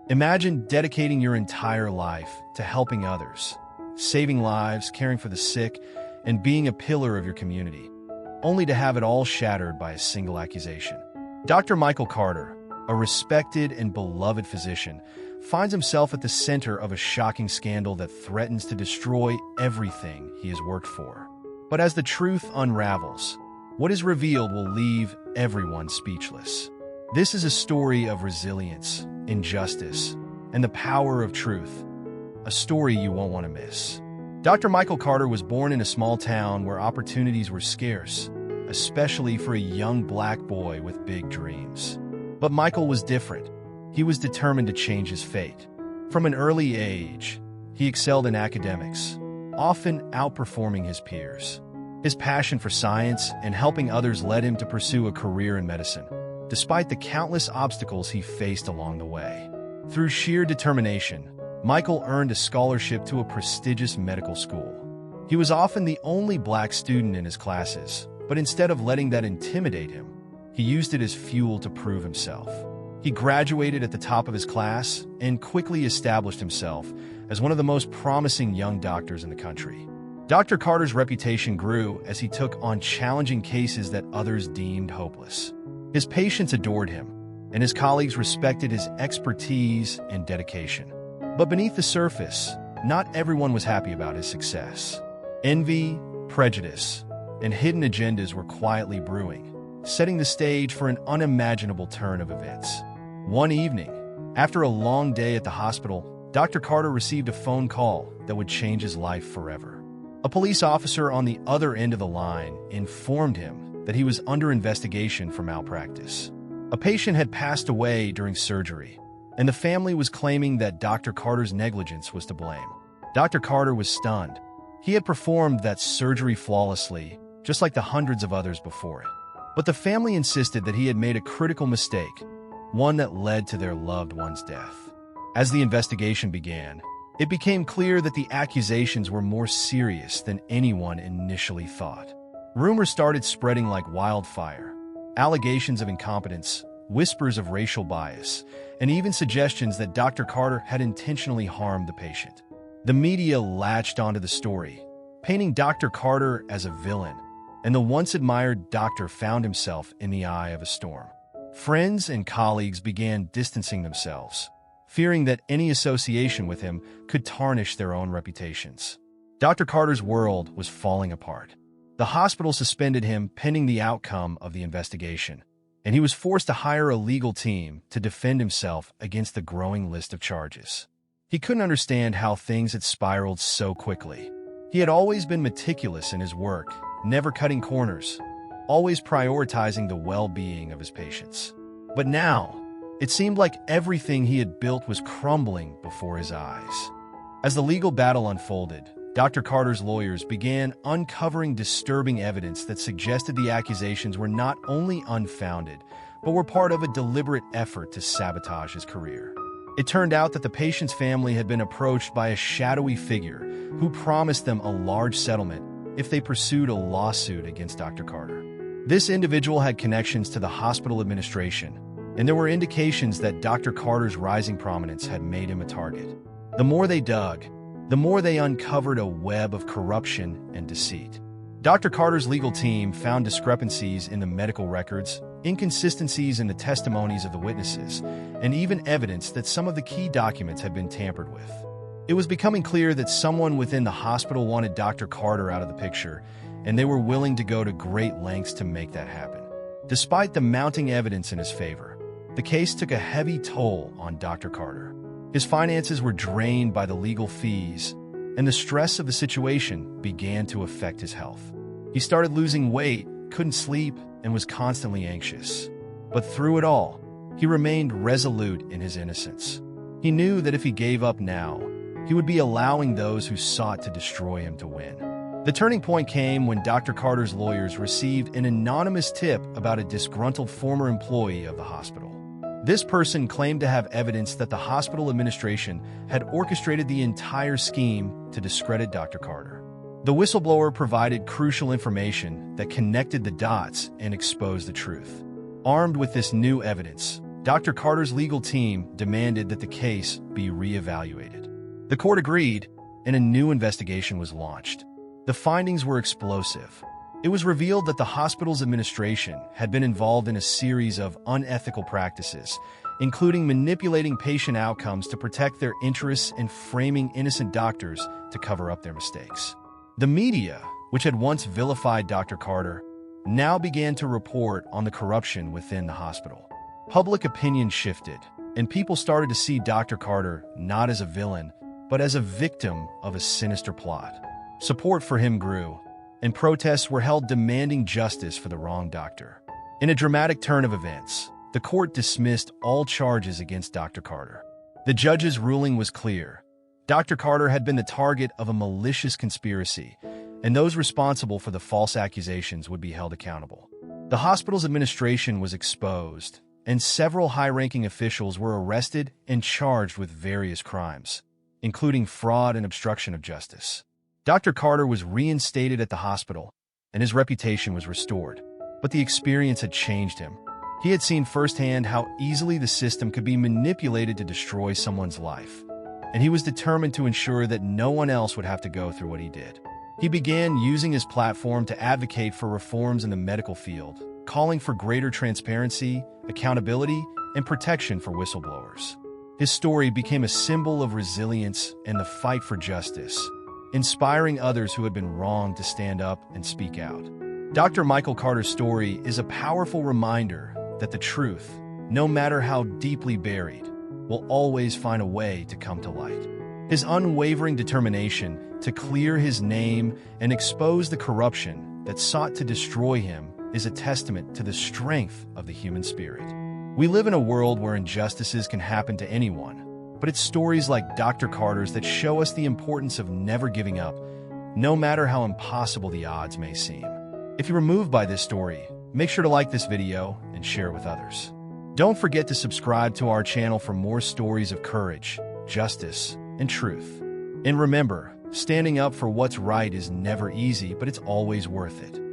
Imagine dedicating your entire life to helping others, saving lives, caring for the sick, and being a pillar of your community, only to have it all shattered by a single accusation. Dr. Michael Carter, a respected and beloved physician, finds himself at the center of a shocking scandal that threatens to destroy everything he has worked for. But as the truth unravels, what is revealed will leave everyone speechless. This is a story of resilience, injustice, and the power of truth, a story you won't want to miss. Dr. Michael Carter was born in a small town where opportunities were scarce, especially for a young black boy with big dreams. But Michael was different. He was determined to change his fate. From an early age, he excelled in academics, often outperforming his peers. His passion for science and helping others led him to pursue a career in medicine, despite the countless obstacles he faced along the way. Through sheer determination, Michael earned a scholarship to a prestigious medical school. He was often the only black student in his classes, but instead of letting that intimidate him, he used it as fuel to prove himself. He graduated at the top of his class and quickly established himself as one of the most promising young doctors in the country. Dr. Carter's reputation grew as he took on challenging cases that others deemed hopeless. His patients adored him, and his colleagues respected his expertise and dedication. But beneath the surface, not everyone was happy about his success. Envy, prejudice, and hidden agendas were quietly brewing, setting the stage for an unimaginable turn of events. One evening, after a long day at the hospital, Dr. Carter received a phone call that would change his life forever. A police officer on the other end of the line informed him that he was under investigation for malpractice. A patient had passed away during surgery, and the family was claiming that Dr. Carter's negligence was to blame. Dr. Carter was stunned. He had performed that surgery flawlessly, just like the hundreds of others before it. But the family insisted that he had made a critical mistake, one that led to their loved one's death. As the investigation began, it became clear that the accusations were more serious than anyone initially thought. Rumors started spreading like wildfire. Allegations of incompetence, whispers of racial bias, and even suggestions that Dr. Carter had intentionally harmed the patient. The media latched onto the story, painting Dr. Carter as a villain, and the once-admired doctor found himself in the eye of a storm. Friends and colleagues began distancing themselves, fearing that any association with him could tarnish their own reputations. Dr. Carter's world was falling apart. The hospital suspended him pending the outcome of the investigation, and he was forced to hire a legal team to defend himself against the growing list of charges. He couldn't understand how things had spiraled so quickly. He had always been meticulous in his work, never cutting corners, always prioritizing the well-being of his patients. But now, it seemed like everything he had built was crumbling before his eyes. As the legal battle unfolded, Dr. Carter's lawyers began uncovering disturbing evidence that suggested the accusations were not only unfounded, but were part of a deliberate effort to sabotage his career. It turned out that the patient's family had been approached by a shadowy figure who promised them a large settlement if they pursued a lawsuit against Dr. Carter. This individual had connections to the hospital administration, and there were indications that Dr. Carter's rising prominence had made him a target. The more they dug, the more they uncovered a web of corruption and deceit. Dr. Carter's legal team found discrepancies in the medical records, inconsistencies in the testimonies of the witnesses, and even evidence that some of the key documents had been tampered with. It was becoming clear that someone within the hospital wanted Dr. Carter out of the picture, and they were willing to go to great lengths to make that happen. Despite the mounting evidence in his favor, the case took a heavy toll on Dr. Carter. His finances were drained by the legal fees, and the stress of the situation began to affect his health. He started losing weight, couldn't sleep, and was constantly anxious. But through it all, he remained resolute in his innocence. He knew that if he gave up now, he would be allowing those who sought to destroy him to win. The turning point came when Dr. Carter's lawyers received an anonymous tip about a disgruntled former employee of the hospital. This person claimed to have evidence that the hospital administration had orchestrated the entire scheme to discredit Dr. Carter. The whistleblower provided crucial information that connected the dots and exposed the truth. Armed with this new evidence, Dr. Carter's legal team demanded that the case be re-evaluated. The court agreed, and a new investigation was launched. The findings were explosive. It was revealed that the hospital's administration had been involved in a series of unethical practices, including manipulating patient outcomes to protect their interests and framing innocent doctors to cover up their mistakes. The media, which had once vilified Dr. Carter, now began to report on the corruption within the hospital. Public opinion shifted, and people started to see Dr. Carter not as a villain, but as a victim of a sinister plot. Support for him grew, and protests were held demanding justice for the wrong doctor. In a dramatic turn of events, the court dismissed all charges against Dr. Carter. The judge's ruling was clear. Dr. Carter had been the target of a malicious conspiracy, and those responsible for the false accusations would be held accountable. The hospital's administration was exposed, and several high-ranking officials were arrested and charged with various crimes, including fraud and obstruction of justice. Dr. Carter was reinstated at the hospital, and his reputation was restored. But the experience had changed him. He had seen firsthand how easily the system could be manipulated to destroy someone's life, and he was determined to ensure that no one else would have to go through what he did. He began using his platform to advocate for reforms in the medical field, calling for greater transparency, accountability, and protection for whistleblowers. His story became a symbol of resilience and the fight for justice, inspiring others who had been wronged to stand up and speak out. Dr. Michael Carter's story is a powerful reminder that the truth, no matter how deeply buried, will always find a way to come to light. His unwavering determination to clear his name and expose the corruption that sought to destroy him is a testament to the strength of the human spirit. We live in a world where injustices can happen to anyone, but it's stories like Dr. Carter's that show us the importance of never giving up, no matter how impossible the odds may seem. If you were moved by this story, make sure to like this video and share it with others. Don't forget to subscribe to our channel for more stories of courage, justice, and truth. And remember, standing up for what's right is never easy, but it's always worth it.